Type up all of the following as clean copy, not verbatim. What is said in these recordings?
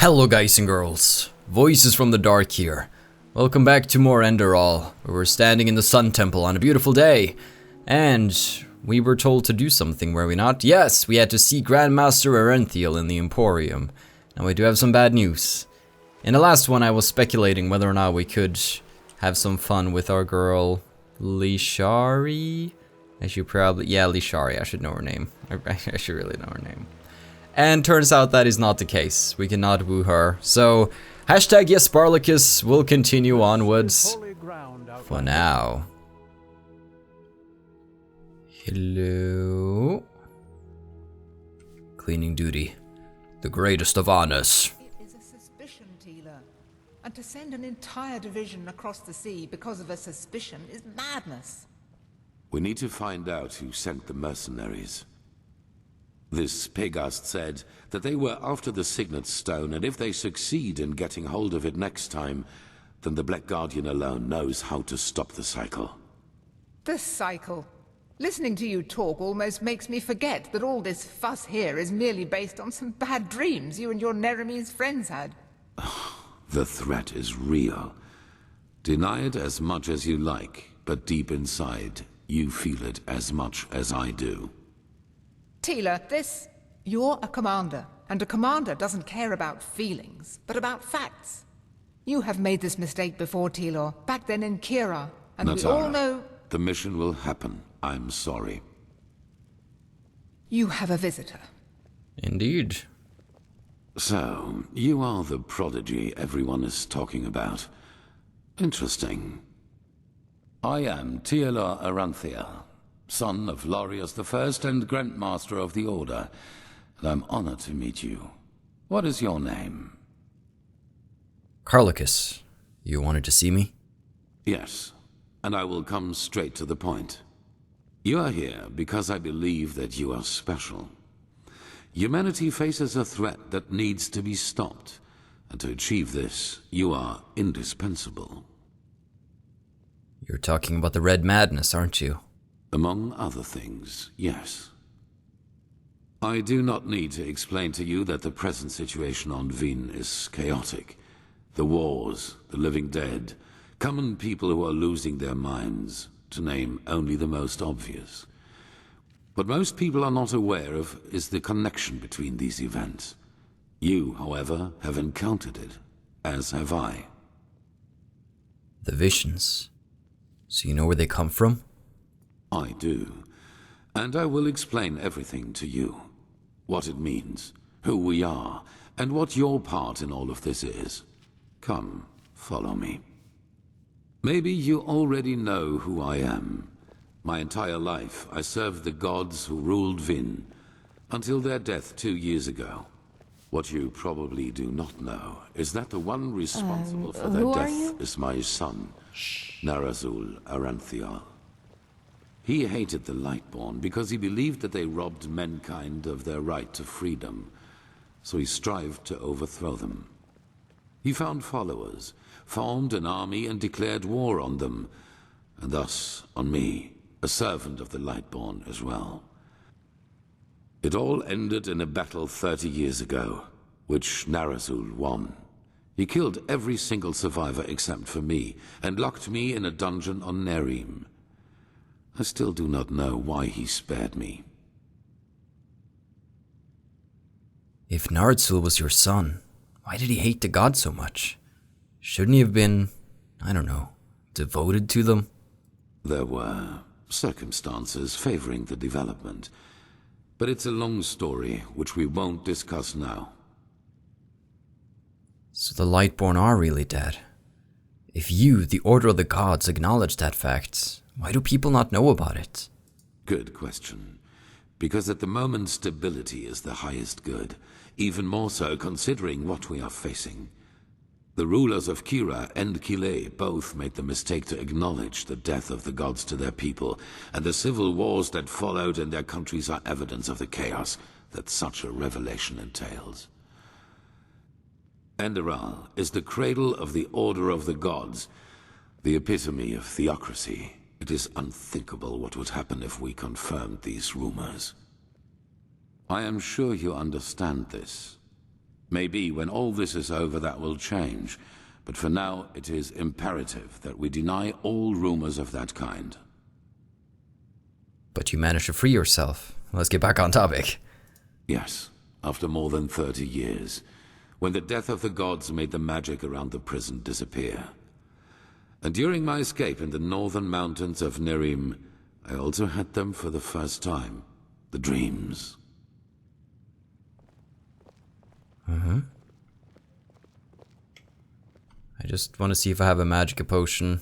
Hello guys and girls, Voices from the Dark here. Welcome back to more Enderal, where we're standing in the Sun Temple on a beautiful day. And we were told to do something, were we not? Yes, we had to see Grandmaster Enderal in the Emporium. Now we do have some bad news. In the last one I was speculating whether or not we could have some fun with our girl Lari. I should probably, Lari, I should know her name. I should really know her name. And turns out that is not the case. We cannot woo her. So, hashtag yes Carlacus will continue onwards for now. Hello. Cleaning duty. The greatest of honors. It is a suspicion, Teela. And to send an entire division across the sea because of a suspicion is madness. We need to find out who sent the mercenaries. This Pegast said that they were after the Signet Stone, and if they succeed in getting hold of it next time, then the Black Guardian alone knows how to stop the cycle. The cycle? Listening to you talk almost makes me forget that all this fuss here is merely based on some bad dreams you and your Neremese friends had. The threat is real. Deny it as much as you like, but deep inside, you feel it as much as I do. Teela, you're a commander, and a commander doesn't care about feelings, but about facts. You have made this mistake before, Teela, back then in Kira, and Natara, we all know... The mission will happen. I'm sorry. You have a visitor. Indeed. So, you are the prodigy everyone is talking about. Interesting. I am Teela Aranthia, son of Larius I and Grandmaster of the Order, and I'm honored to meet you. What is your name? Carlacus, you wanted to see me? Yes, and I will come straight to the point. You are here because I believe that you are special. Humanity faces a threat that needs to be stopped, and to achieve this, you are indispensable. You're talking about the Red Madness, aren't you? Among other things, yes. I do not need to explain to you that the present situation on Vin is chaotic. The wars, the living dead, common people who are losing their minds, to name only the most obvious. What most people are not aware of is the connection between these events. You, however, have encountered it, as have I. The visions. So you know where they come from? I do. And I will explain everything to you. What it means, who we are, and what your part in all of this is. Come, follow me. Maybe you already know who I am. My entire life, I served the gods who ruled Vin, until their death 2 years ago. What you probably do not know is that the one responsible for their death is my son, Narazul Aranthial. He hated the Lightborn because he believed that they robbed mankind of their right to freedom, so he strived to overthrow them. He found followers, formed an army and declared war on them, and thus on me, a servant of the Lightborn as well. It all ended in a battle 30 years ago, which Narazul won. He killed every single survivor except for me, and locked me in a dungeon on Nerim. I still do not know why he spared me. If Narazul was your son, why did he hate the gods so much? Shouldn't he have been, I don't know, devoted to them? There were circumstances favoring the development, but it's a long story which we won't discuss now. So the Lightborn are really dead. If you, the Order of the Gods, acknowledge that fact, why do people not know about it? Good question. Because at the moment stability is the highest good, even more so considering what we are facing. The rulers of Kira and Kile both made the mistake to acknowledge the death of the gods to their people, and the civil wars that followed in their countries are evidence of the chaos that such a revelation entails. Enderal is the cradle of the Order of the Gods, the epitome of theocracy. It is unthinkable what would happen if we confirmed these rumors. I am sure you understand this. Maybe when all this is over that will change, but for now it is imperative that we deny all rumors of that kind. But you managed to free yourself. Let's get back on topic. Yes, after more than 30 years, when the death of the gods made the magic around the prison disappear. And during my escape in the northern mountains of Nerim, I also had them for the first time. The dreams. I just want to see if I have a magic potion.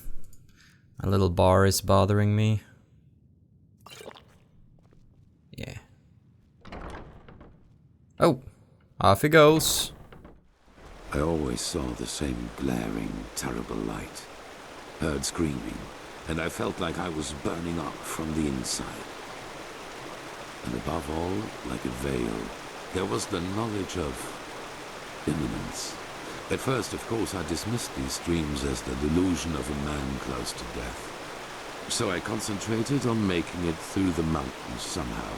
My little bar is bothering me. Yeah. Oh, off it goes. I always saw the same glaring, terrible light. Heard screaming, and I felt like I was burning up from the inside. And above all, like a veil, there was the knowledge of imminence. At first, of course, I dismissed these dreams as the delusion of a man close to death. So I concentrated on making it through the mountains somehow.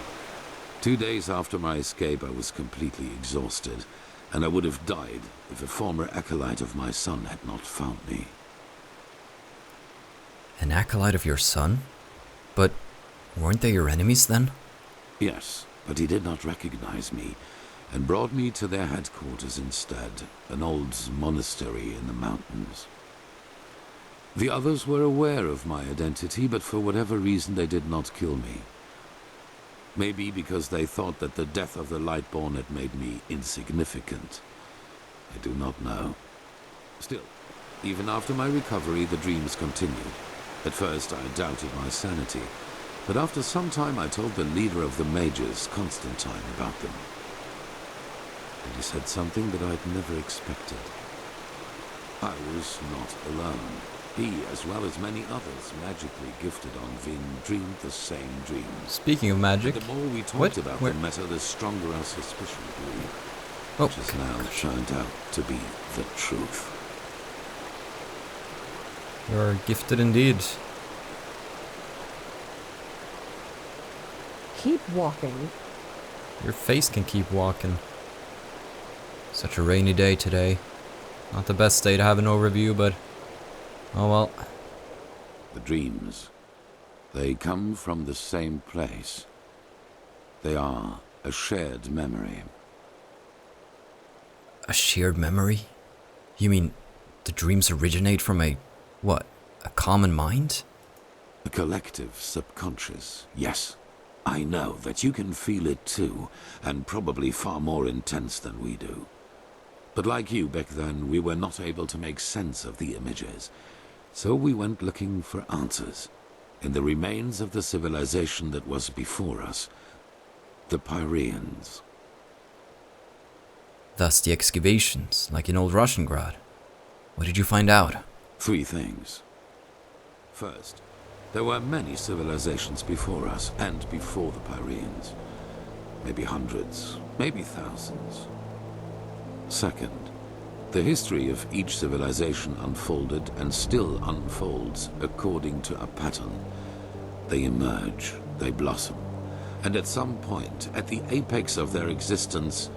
2 days after my escape, I was completely exhausted, and I would have died if a former acolyte of my son had not found me. An acolyte of your son? But weren't they your enemies then? Yes, but he did not recognize me, and brought me to their headquarters instead, an old monastery in the mountains. The others were aware of my identity, but for whatever reason they did not kill me. Maybe because they thought that the death of the Lightborn had made me insignificant. I do not know. Still, even after my recovery, the dreams continued. At first I doubted my sanity, but after some time I told the leader of the mages, Constantine, about them. And he said something that I'd never expected. I was not alone. He, as well as many others, magically gifted on Vin, dreamed the same dreams. Speaking of magic, And the more we talked about the matter, the stronger our suspicion grew. Which has now turned out to be the truth. You're gifted indeed. Keep walking. Your face can keep walking. Such a rainy day today. Not the best day to have an overview, but oh well. The dreams, they come from the same place. They are a shared memory. A shared memory? You mean the dreams originate from a common mind? A collective subconscious, yes. I know that you can feel it too, and probably far more intense than we do. But like you back then, we were not able to make sense of the images. So we went looking for answers in the remains of the civilization that was before us, the Pyreans. Thus the excavations, like in old Roshengrad. What did you find out? 3 things. First, there were many civilizations before us and before the Pyreans. Maybe hundreds, maybe thousands. Second, the history of each civilization unfolded and still unfolds according to a pattern. They emerge, they blossom, and at some point, at the apex of their existence,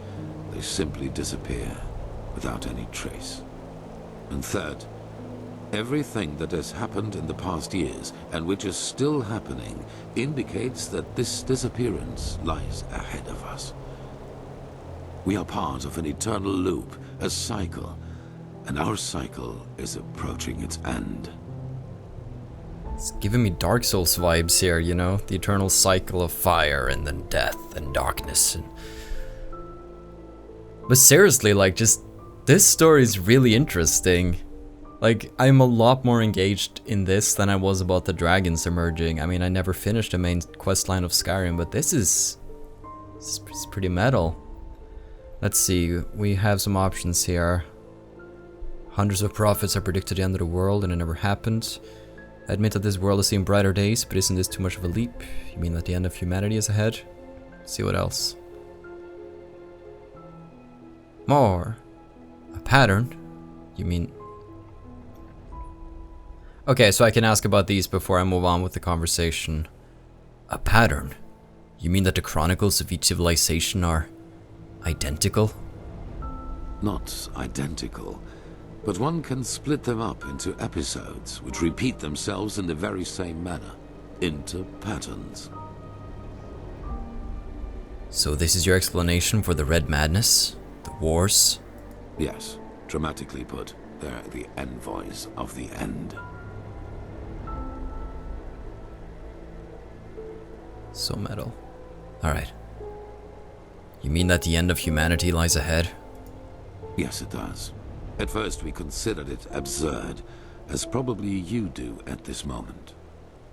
they simply disappear without any trace. And third, everything that has happened in the past years, and which is still happening, indicates that this disappearance lies ahead of us. We are part of an eternal loop, a cycle, and our cycle is approaching its end. It's giving me Dark Souls vibes here, you know? The eternal cycle of fire and then death and darkness. But seriously, like, just this story is really interesting. Like, I'm a lot more engaged in this than I was about the dragons emerging. I mean, I never finished the main questline of Skyrim, but this is pretty metal. Let's see, we have some options here. Hundreds of prophets have predicted the end of the world and it never happened. I admit that this world has seen brighter days, but isn't this too much of a leap? You mean that the end of humanity is ahead? Let's see what else. More. A pattern? You mean... Okay, so I can ask about these before I move on with the conversation. A pattern? You mean that the chronicles of each civilization are identical? Not identical, but one can split them up into episodes which repeat themselves in the very same manner, into patterns. So this is your explanation for the Red Madness? The wars? Yes, dramatically put, they're the envoys of the end. So metal. Alright. You mean that the end of humanity lies ahead? Yes, it does. At first we considered it absurd, as probably you do at this moment.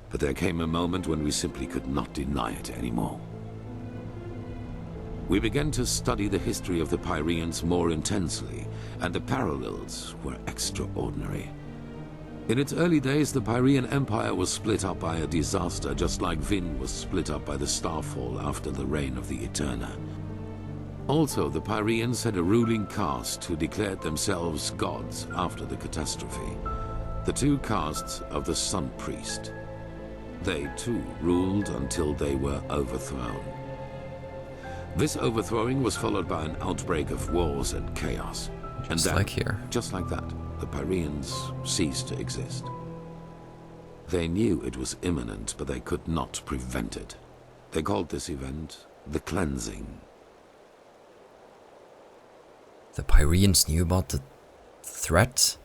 But there came a moment when we simply could not deny it anymore. We began to study the history of the Pyreans more intensely, and the parallels were extraordinary. In its early days, the Pyrean Empire was split up by a disaster, just like Vin was split up by the Starfall after the reign of the Eterna. Also, the Pyreans had a ruling caste who declared themselves gods after the catastrophe. The two castes of the Sun Priest. They too ruled until they were overthrown. This overthrowing was followed by an outbreak of wars and chaos. Just like here. Just like that, the Pyreans ceased to exist. They knew it was imminent, but they could not prevent it. They called this event the Cleansing. The Pyreans knew about the threat?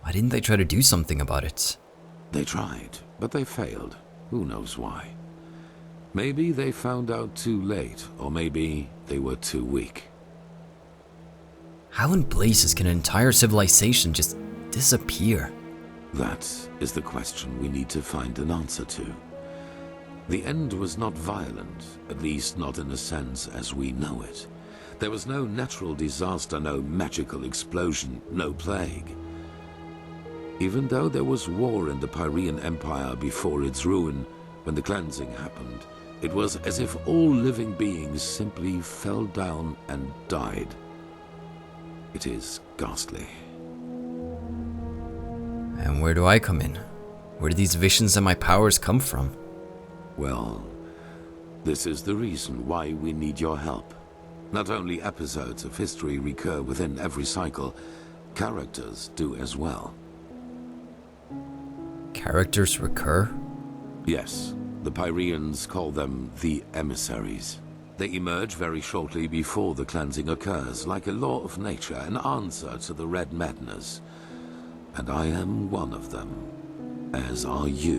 Why didn't they try to do something about it? They tried, but they failed. Who knows why? Maybe they found out too late, or maybe they were too weak. How in blazes can an entire civilization just disappear? That is the question we need to find an answer to. The end was not violent, at least not in a sense as we know it. There was no natural disaster, no magical explosion, no plague. Even though there was war in the Pyrean Empire before its ruin, when the cleansing happened, it was as if all living beings simply fell down and died. It is ghastly. And where do I come in? Where do these visions and my powers come from? Well, this is the reason why we need your help. Not only episodes of history recur within every cycle, characters do as well. Characters recur? Yes, the Pyreans call them the emissaries. They emerge very shortly before the cleansing occurs, like a law of nature, an answer to the Red Madness. And I am one of them, as are you.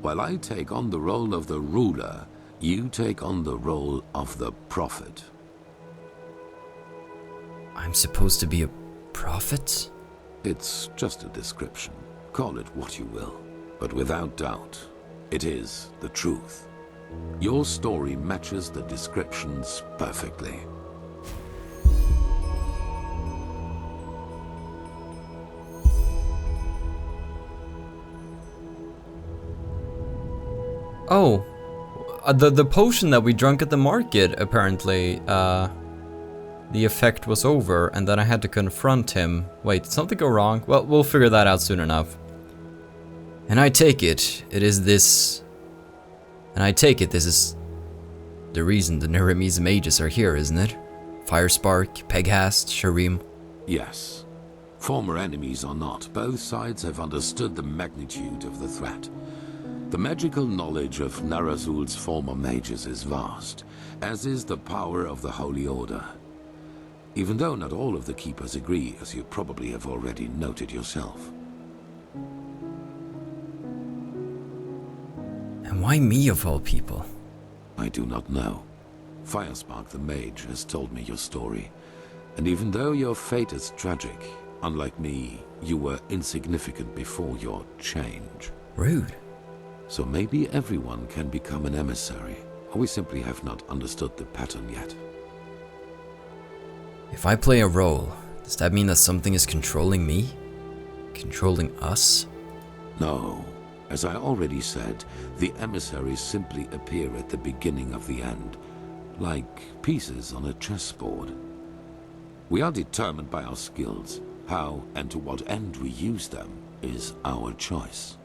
While I take on the role of the ruler, you take on the role of the prophet. I'm supposed to be a prophet? It's just a description. Call it what you will. But without doubt, it is the truth. Your story matches the descriptions perfectly. Oh, the potion that we drank at the market, apparently, the effect was over, and then I had to confront him. Wait, did something go wrong? Well, we'll figure that out soon enough. And I take it is this the reason the Neremese mages are here, isn't it? Firespark, Peghast, Sharim. Yes. Former enemies or not, both sides have understood the magnitude of the threat. The magical knowledge of Narazul's former mages is vast, as is the power of the Holy Order. Even though not all of the Keepers agree, as you probably have already noted yourself. And why me of all people? I do not know. Firespark the Mage has told me your story. And even though your fate is tragic, unlike me, you were insignificant before your change. Rude. So maybe everyone can become an emissary, or we simply have not understood the pattern yet. If I play a role, does that mean that something is controlling me? Controlling us? No. As I already said, the emissaries simply appear at the beginning of the end, like pieces on a chessboard. We are determined by our skills. How and to what end we use them is our choice.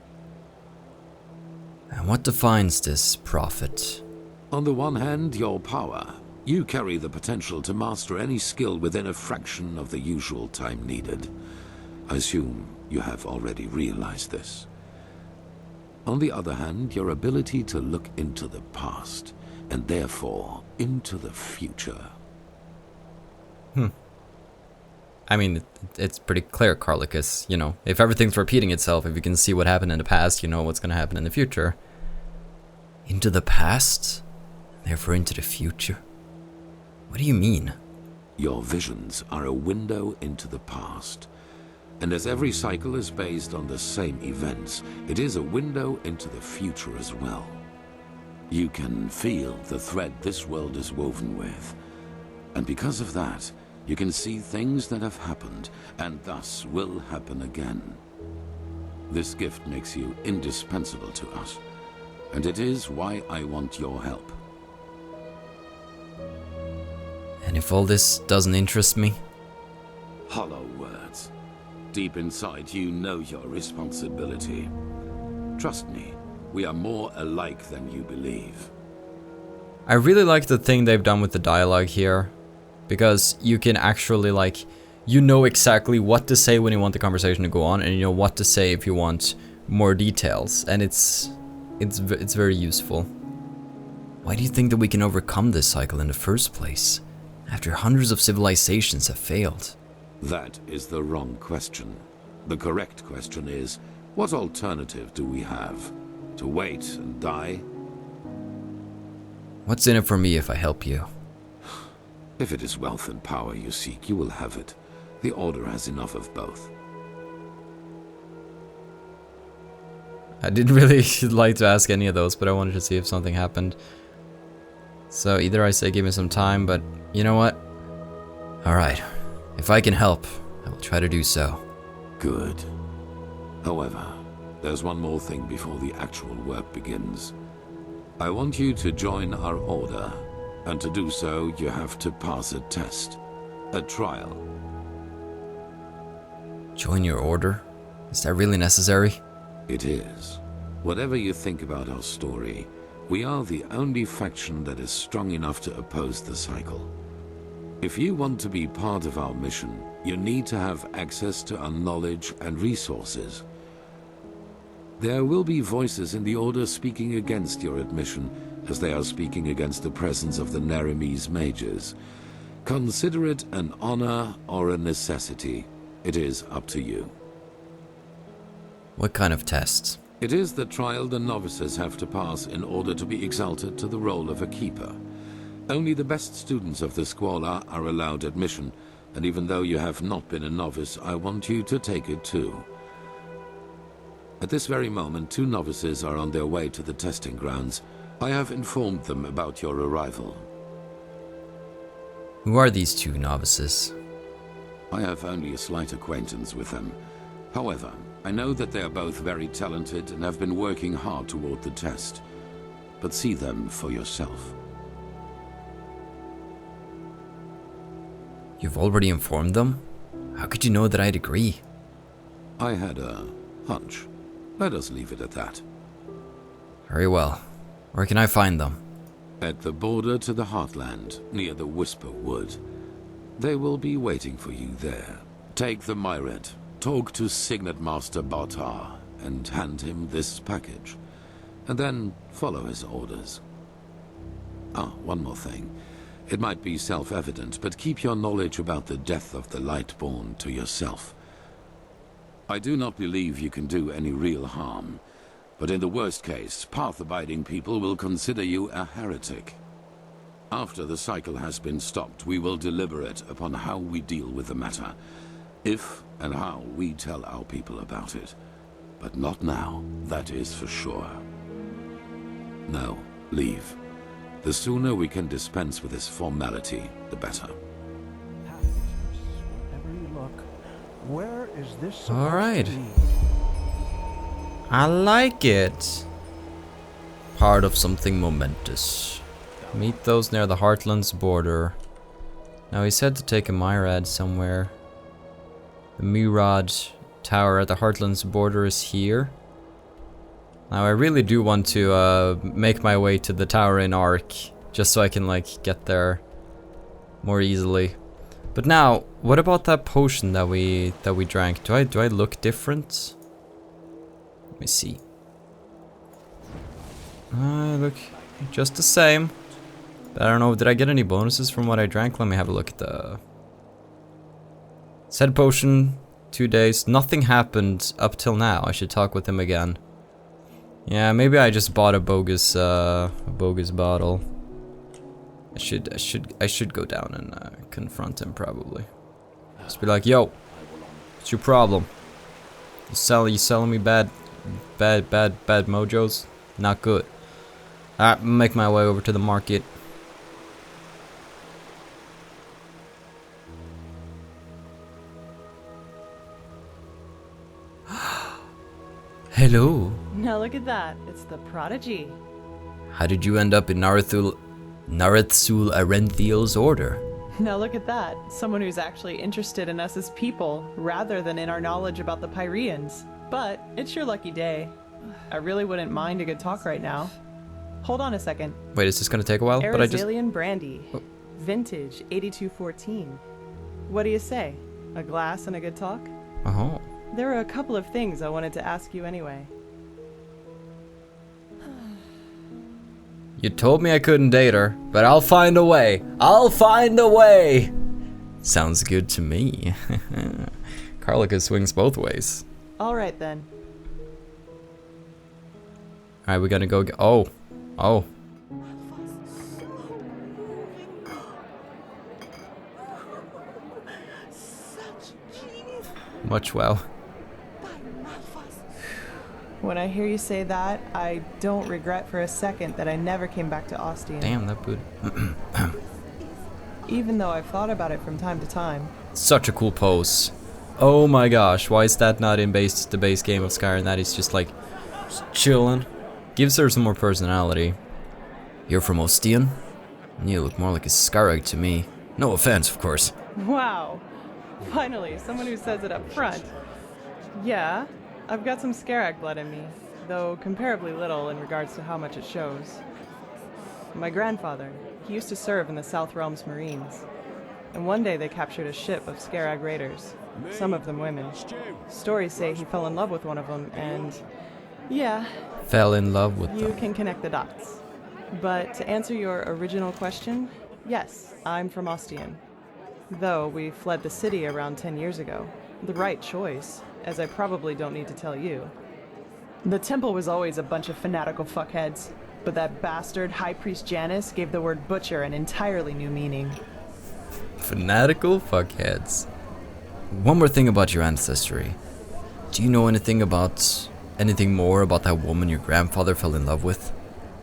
And what defines this prophet? On the one hand, your power. You carry the potential to master any skill within a fraction of the usual time needed. I assume you have already realized this. On the other hand, your ability to look into the past, and therefore into the future. I mean, it's pretty clear, Carlacus. You know, if everything's repeating itself, if you can see what happened in the past, you know what's gonna happen in the future. Into the past? Therefore into the future? What do you mean? Your visions are a window into the past. And as every cycle is based on the same events, it is a window into the future as well. You can feel the thread this world is woven with. And because of that, you can see things that have happened, and thus will happen again. This gift makes you indispensable to us, and it is why I want your help. And if all this doesn't interest me? Hollow words. Deep inside, you know your responsibility. Trust me, we are more alike than you believe. I really like the thing they've done with the dialogue here, because you can actually, like, you know exactly what to say when you want the conversation to go on, and you know what to say if you want more details, and it's very useful. Why do you think that we can overcome this cycle in the first place, after hundreds of civilizations have failed? That is the wrong question. The correct question is, what alternative do we have? To wait and die? What's in it for me if I help you? If it is wealth and power you seek, you will have it. The Order has enough of both. I didn't really like to ask any of those, but I wanted to see if something happened. So either I say give me some time, but you know what? Alright, if I can help, I will try to do so. Good. However, there's one more thing before the actual work begins. I want you to join our Order, and to do so, you have to pass a test. A trial. Join your Order? Is that really necessary? It is. Whatever you think about our story, we are the only faction that is strong enough to oppose the cycle. If you want to be part of our mission, you need to have access to our knowledge and resources. There will be voices in the Order speaking against your admission, as they are speaking against the presence of the Narimese mages. Consider it an honor or a necessity. It is up to you. What kind of tests? It is the trial the novices have to pass in order to be exalted to the role of a keeper. Only the best students of the Squalor are allowed admission, and even though you have not been a novice, I want you to take it too. At this very moment, 2 novices are on their way to the testing grounds. I have informed them about your arrival. Who are these 2 novices? I have only a slight acquaintance with them. However, I know that they are both very talented and have been working hard toward the test. But see them for yourself. You've already informed them? How could you know that I'd agree? I had a hunch. Let us leave it at that. Very well. Where can I find them? At the border to the Heartland, near the Whisper Wood. They will be waiting for you there. Take the Myrad, talk to Signet Master Bartar, and hand him this package. And then follow his orders. Ah, one more thing. It might be self-evident, but keep your knowledge about the death of the Lightborn to yourself. I do not believe you can do any real harm, but in the worst case, path-abiding people will consider you a heretic. After the cycle has been stopped, we will deliberate upon how we deal with the matter, if and how we tell our people about it. But not now, that is for sure. No, leave. The sooner we can dispense with this formality, the better. Wherever you look, where is this All right. supposed to lead? I like it. Part of something momentous. Meet those near the Heartland's border. Now he said to take a Myrad somewhere. The Myrad tower at the Heartland's border is here. Now I really do want to make my way to the tower in Ark, just so I can like get there more easily. But now, what about that potion that we drank? Do I look different? Let me see. I look just the same. But I don't know, did I get any bonuses from what I drank? Let me have a look at the... Said potion, 2 days. Nothing happened up till now. I should talk with him again. Yeah, maybe I just bought a bogus bottle. I should go down and confront him probably. Just be like, yo, what's your problem? You selling me bad mojos? Not good. Alright, make my way over to the market. Hello. Now look at that. It's the Prodigy. How did you end up in Narithul Arenthiel's order? Now look at that. Someone who's actually interested in us as people, rather than in our knowledge about the Pyreans. But it's your lucky day. I really wouldn't mind a good talk right now. Hold on a second. Wait, is this gonna take a while? But I just... Arizalian brandy. Oh. Vintage 8214. What do you say? A glass and a good talk? Oh. There are a couple of things I wanted to ask you anyway. You told me I couldn't date her, but I'll find a way. I'll find a way! Sounds good to me. Carlacus swings both ways. Alright then. Alright, we're gonna go oh. Oh. Much well. When I hear you say that, I don't regret for a second that I never came back to Ostian. Damn, that boot. Even though I've thought about it from time to time. Such a cool pose. Oh my gosh, why is that not in the base game of Skyrim? That is just like chilling. Gives her some more personality. You're from Ostian? You look more like a Scarag to me. No offense, of course. Wow. Finally, someone who says it up front. Yeah, I've got some Scarag blood in me, though comparably little in regards to how much it shows. My grandfather, he used to serve in the South Realms Marines. And one day they captured a ship of Scarag raiders, some of them women. Stories say he fell in love with one of them, and yeah, Fell in love with you them. can connect the dots. But to answer your original question, yes, I'm from Ostian. Though we fled the city around 10 years ago. The right choice, as I probably don't need to tell you. The temple was always a bunch of fanatical fuckheads, but that bastard High Priest Janus gave the word butcher an entirely new meaning. Fanatical fuckheads. One more thing about your ancestry. Do you know anything more about that woman your grandfather fell in love with?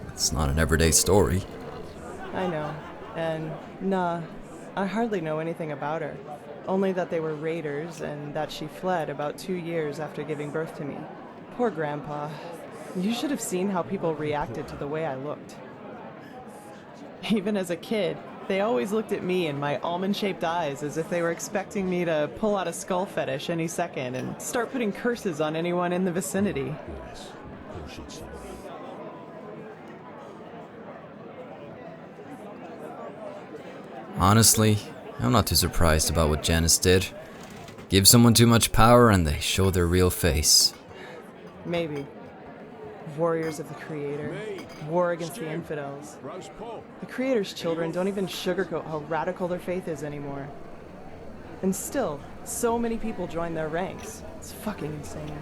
It's not an everyday story. I know, and nah, I hardly know anything about her. Only that they were raiders and that she fled about 2 years after giving birth to me. Poor Grandpa. You should have seen how people reacted to the way I looked. Even as a kid, they always looked at me and my almond-shaped eyes as if they were expecting me to pull out a skull fetish any second and start putting curses on anyone in the vicinity. Honestly, I'm not too surprised about what Janus did. Give someone too much power and they show their real face. Maybe. Warriors of the Creator. War against the infidels. The Creator's children don't even sugarcoat how radical their faith is anymore. And still, so many people join their ranks. It's fucking insane.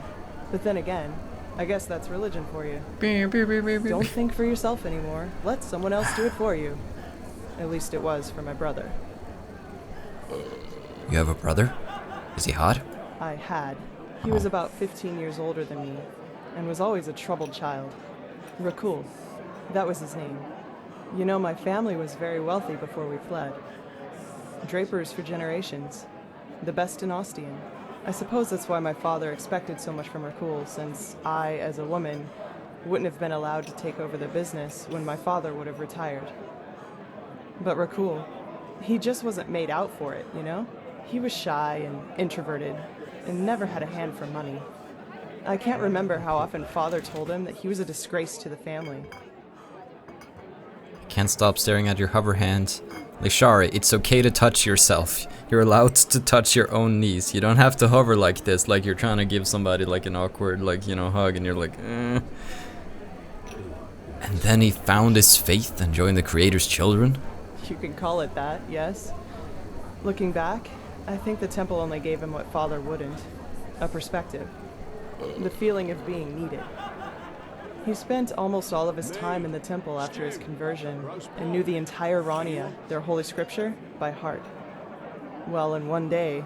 But then again, I guess that's religion for you. Don't think for yourself anymore. Let someone else do it for you. At least it was for my brother. You have a brother? Is he hot? I had. He was about 15 years older than me, and was always a troubled child. Rakul. That was his name. You know, my family was very wealthy before we fled. Drapers for generations. The best in Ostian. I suppose that's why my father expected so much from Rakul, since I, as a woman, wouldn't have been allowed to take over the business when my father would have retired. But Rakul, he just wasn't made out for it, you know? He was shy and introverted, and never had a hand for money. I can't remember how often Father told him that he was a disgrace to the family. Can't stop staring at your hover hand. Lishari, it's okay to touch yourself. You're allowed to touch your own knees. You don't have to hover like this, like you're trying to give somebody like an awkward, like, you know, hug, and you're like, eh. And then he found his faith and joined the Creator's children? You can call it that, yes. Looking back, I think the temple only gave him what Father wouldn't. A perspective. The feeling of being needed. He spent almost all of his time in the temple after his conversion and knew the entire Rania, their holy scripture, by heart. Well, in one day,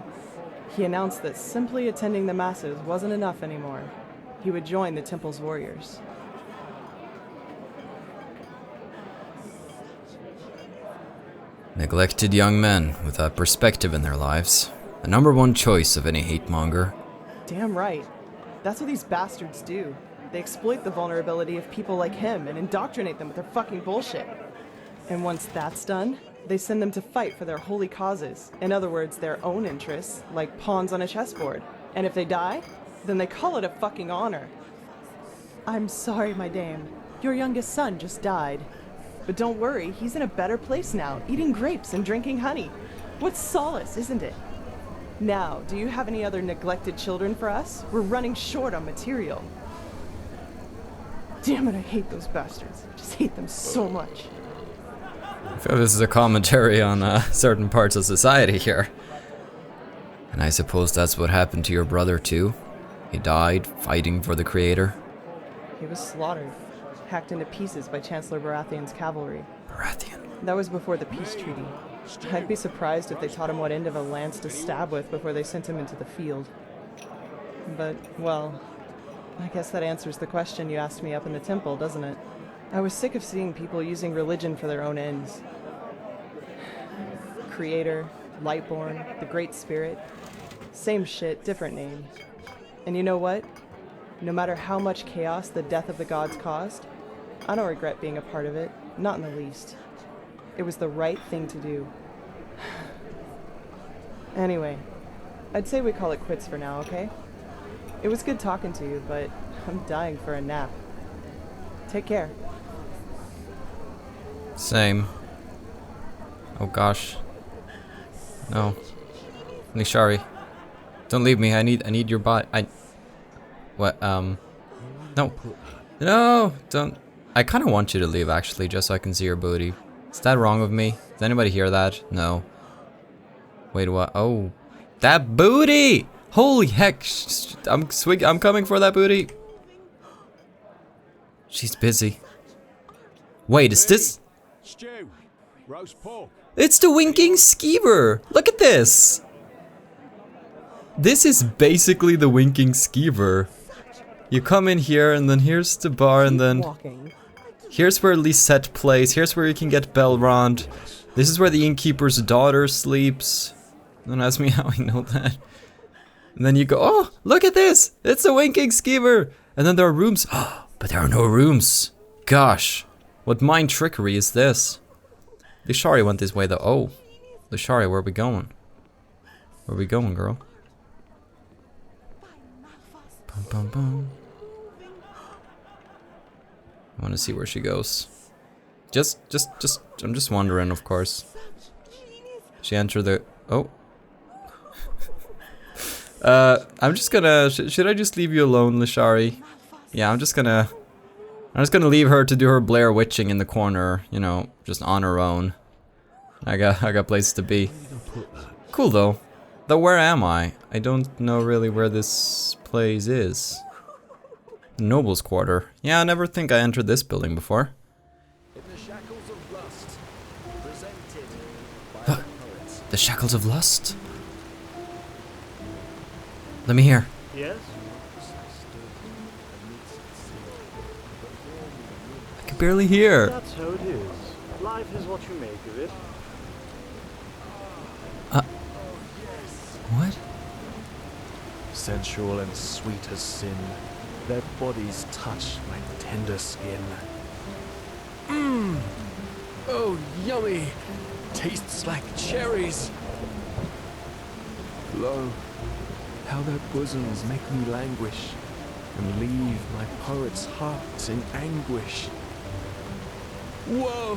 he announced that simply attending the masses wasn't enough anymore. He would join the temple's warriors. Neglected young men without perspective in their lives. The #1 choice of any hate monger. Damn right. That's what these bastards do. They exploit the vulnerability of people like him and indoctrinate them with their fucking bullshit. And once that's done, they send them to fight for their holy causes. In other words, their own interests, like pawns on a chessboard. And if they die, then they call it a fucking honor. I'm sorry, my dame. Your youngest son just died. But don't worry, he's in a better place now, eating grapes and drinking honey. What solace, isn't it? Now, do you have any other neglected children for us? We're running short on material. Damn it, I hate those bastards. I just hate them so much. I feel this is a commentary on certain parts of society here. And I suppose that's what happened to your brother too? He died fighting for the Creator? He was slaughtered, hacked into pieces by Chancellor Baratheon's cavalry. Baratheon. That was before the peace treaty. I'd be surprised if they taught him what end of a lance to stab with before they sent him into the field. But, well, I guess that answers the question you asked me up in the temple, doesn't it? I was sick of seeing people using religion for their own ends. Creator, Lightborn, the Great Spirit. Same shit, different name. And you know what? No matter how much chaos the death of the gods caused, I don't regret being a part of it, not in the least. It was the right thing to do. Anyway, I'd say we call it quits for now, okay? It was good talking to you, but I'm dying for a nap. Take care. Same. Oh gosh. No. Nishari. Don't leave me. I need your body. What, no. No! Don't. I kind of want you to leave, actually, just so I can see your booty. Is that wrong with me? Does anybody hear that? No. Wait, what? Oh. That booty! Holy heck! I'm coming for that booty. She's busy. Wait, is this? Stew, roast pork. It's the winking skeever! Look at this! This is basically the winking skeever. You come in here, and then here's the bar, and then here's where Lisette plays. Here's where you can get Belrond. This is where the innkeeper's daughter sleeps. Don't ask me how I know that. And then you go, oh, look at this! It's a winking skeever! And then there are rooms. But there are no rooms. Gosh, what mind trickery is this? Lishari went this way though. Oh, Lishari, where are we going? Where are we going, girl? Bum, bum, bum. I want to see where she goes. I'm just wondering, of course. She entered the. Oh. I'm just gonna. Should I just leave you alone, Lishari? Yeah, I'm just gonna leave her to do her Blair witching in the corner. You know, just on her own. I got places to be. Cool though. Though where am I? I don't know really where this place is. Noble's quarter. Yeah, I never think I entered this building before. In the shackles of lust, presented by the poets. The shackles of lust? Let me hear. Yes? I can barely hear. That's how it is. Life is what you make of it. What? Sensual and sweet as sin, their bodies touch my tender skin. Mmm! Oh, yummy! Tastes like cherries! Lo, how their bosoms make me languish, and leave my poet's heart in anguish. Whoa!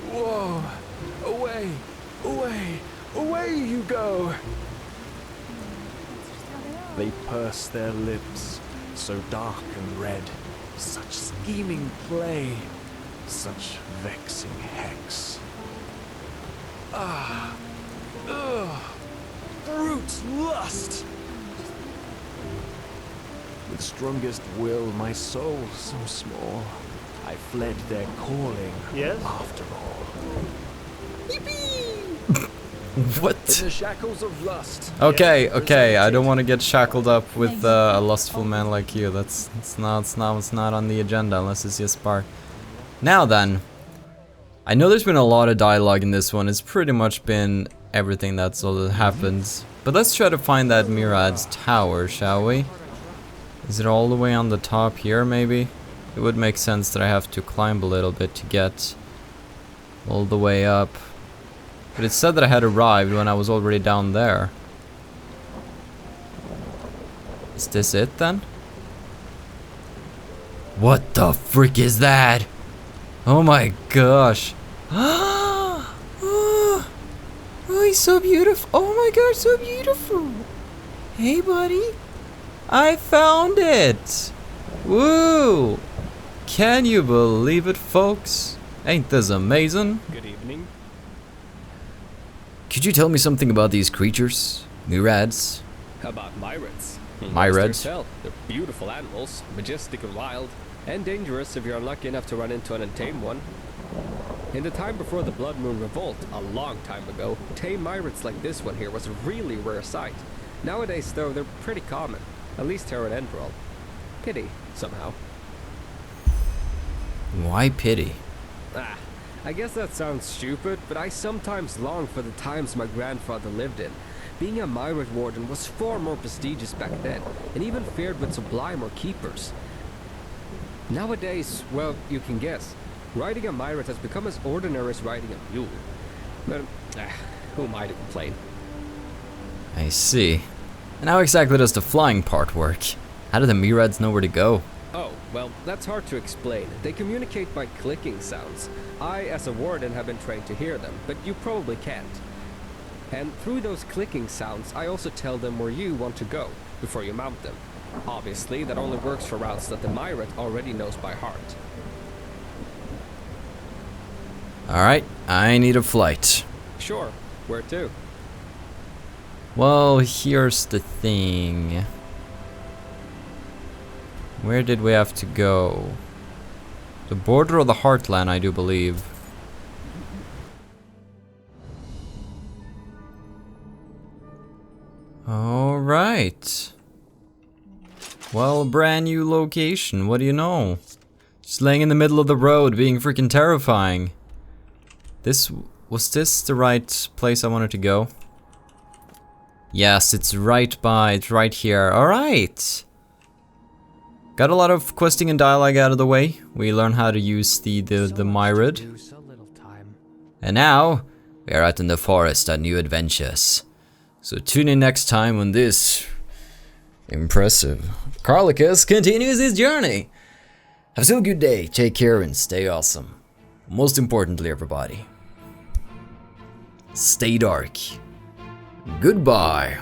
Whoa! Away! Away! Away you go! They purse their lips, so dark and red. Such scheming play, such vexing hex. Ah! Ugh! Brute lust! With strongest will, my soul so small, I fled their calling. Yes? After all. What? In the shackles of lust. Okay, okay, I don't want to get shackled up with a lustful man like you. That's not on the agenda unless it's just part. Now then, I know there's been a lot of dialogue in this one. It's pretty much been everything that's all that happens. But let's try to find that Myrad's tower, shall we? Is it all the way on the top here, maybe? It would make sense that I have to climb a little bit to get all the way up. But it said that I had arrived when I was already down there. Is this it then? What the frick is that? Oh my gosh. Oh, he's so beautiful. Oh my gosh, so beautiful. Hey buddy. I found it. Woo. Can you believe it, folks? Ain't this amazing? Good evening. Could you tell me something about these creatures? Myrads? How about Myrads? Myrads? They're beautiful animals, majestic and wild, and dangerous if you're unlucky enough to run into an untamed one. In the time before the Blood Moon Revolt, a long time ago, tame Myrads like this one here was a really rare sight. Nowadays, though, they're pretty common, at least here in Enderal. Pity, somehow. Why pity? Ah, I guess that sounds stupid, but I sometimes long for the times my grandfather lived in. Being a Myrad warden was far more prestigious back then, and even feared with Sublime or Keepers. Nowadays, well, you can guess. Riding a Myrad has become as ordinary as riding a mule. But, who am I to complain? I see. And how exactly does the flying part work? How do the Myrads know where to go? Oh, well, that's hard to explain. They communicate by clicking sounds. I, as a warden, have been trained to hear them, but you probably can't. And through those clicking sounds, I also tell them where you want to go, before you mount them. Obviously, that only works for routes that the Myrad already knows by heart. Alright, I need a flight. Sure, where to? Well, here's the thing. Where did we have to go? The border of the Heartland, I do believe. Alright. Well, brand new location, what do you know? Just laying in the middle of the road, being freaking terrifying. Was this the right place I wanted to go? Yes, it's right here. Alright! Got a lot of questing and dialogue out of the way. We learn how to use the Myrad. And now, we are out in the forest on new adventures. So tune in next time when this impressive Carlacus continues his journey. Have a good day, take care and stay awesome. Most importantly, everybody, stay dark. Goodbye.